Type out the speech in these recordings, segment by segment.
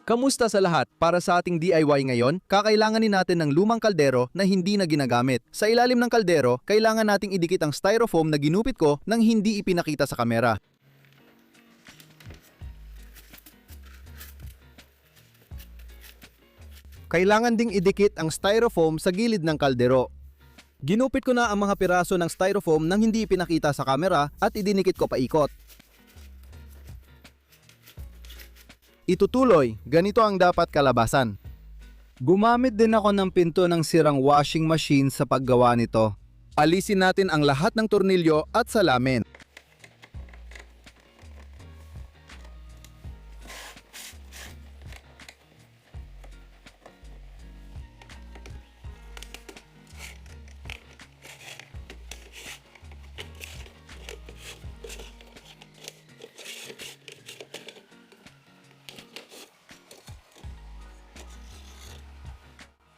Kamusta sa lahat? Para sa ating DIY ngayon, kakailanganin natin ng lumang kaldero na hindi na ginagamit. Sa ilalim ng kaldero, kailangan nating idikit ang styrofoam na ginupit ko nang hindi ipinakita sa kamera. Kailangan ding idikit ang styrofoam sa gilid ng kaldero. Ginupit ko na ang mga piraso ng styrofoam nang hindi ipinakita sa kamera at idinikit ko paikot. Itutuloy, ganito ang dapat kalabasan. Gumamit din ako ng pinto ng sirang washing machine sa paggawa nito. Alisin natin ang lahat ng tornilyo at salamin.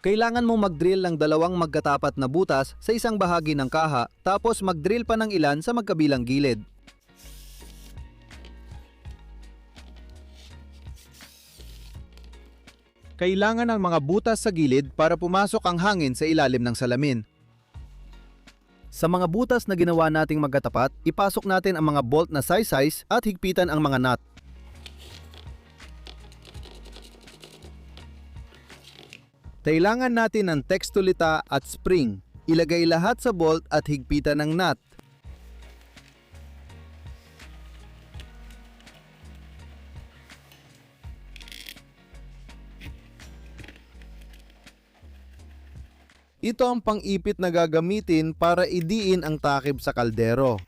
Kailangan mong mag-drill ng dalawang magkatapat na butas sa isang bahagi ng kaha, tapos mag-drill pa ng ilan sa magkabilang gilid. Kailangan ng mga butas sa gilid para pumasok ang hangin sa ilalim ng salamin. Sa mga butas na ginawa nating magkatapat, ipasok natin ang mga bolt na size at higpitan ang mga nut. Kailangan natin ng tekstulita at spring. Ilagay lahat sa bolt at higpitan ng nut. Ito ang pang-ipit na gagamitin para idiin ang takip sa kaldero.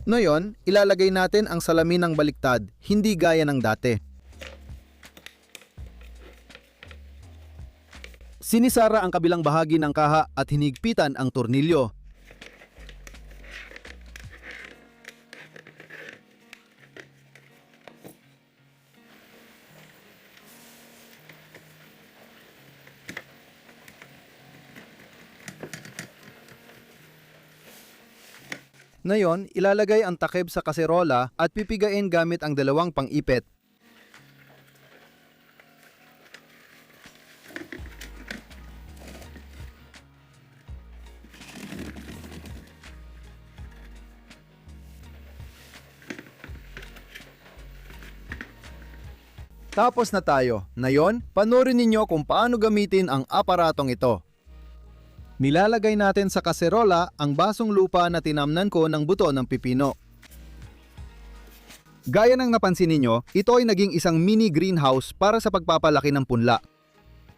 Ngayon, ilalagay natin ang salamin ng baliktad, hindi gaya ng dati. Sinisara ang kabilang bahagi ng kaha at hinigpitan ang tornilyo. Ngayon, ilalagay ang takip sa kaserola at pipigain gamit ang dalawang pang-ipit. Tapos na tayo. Ngayon, panoorin ninyo kung paano gamitin ang aparatong ito. Nilalagay natin sa kaserola ang basong lupa na tinamnan ko ng buto ng pipino. Gaya ng napansin ninyo, ito ay naging isang mini greenhouse para sa pagpapalaki ng punla.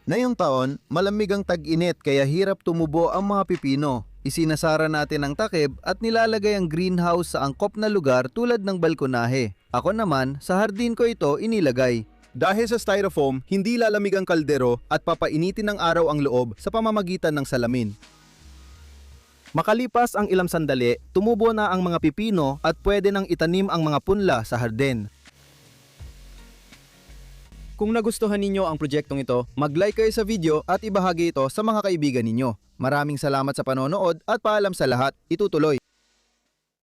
Ngayong taon, malamig ang tag-init kaya hirap tumubo ang mga pipino. Isinasara natin ang takip at nilalagay ang greenhouse sa angkop na lugar tulad ng balkonahe. Ako naman, sa hardin ko ito inilagay. Dahil sa styrofoam, hindi lalamig ang kaldero at papainitin ng araw ang loob sa pamamagitan ng salamin. Makalipas ang ilang sandali, tumubo na ang mga pipino at pwede nang itanim ang mga punla sa hardin. Kung nagustuhan ninyo ang proyektong ito, mag-like kayo sa video at ibahagi ito sa mga kaibigan ninyo. Maraming salamat sa panonood at paalam sa lahat. Itutuloy!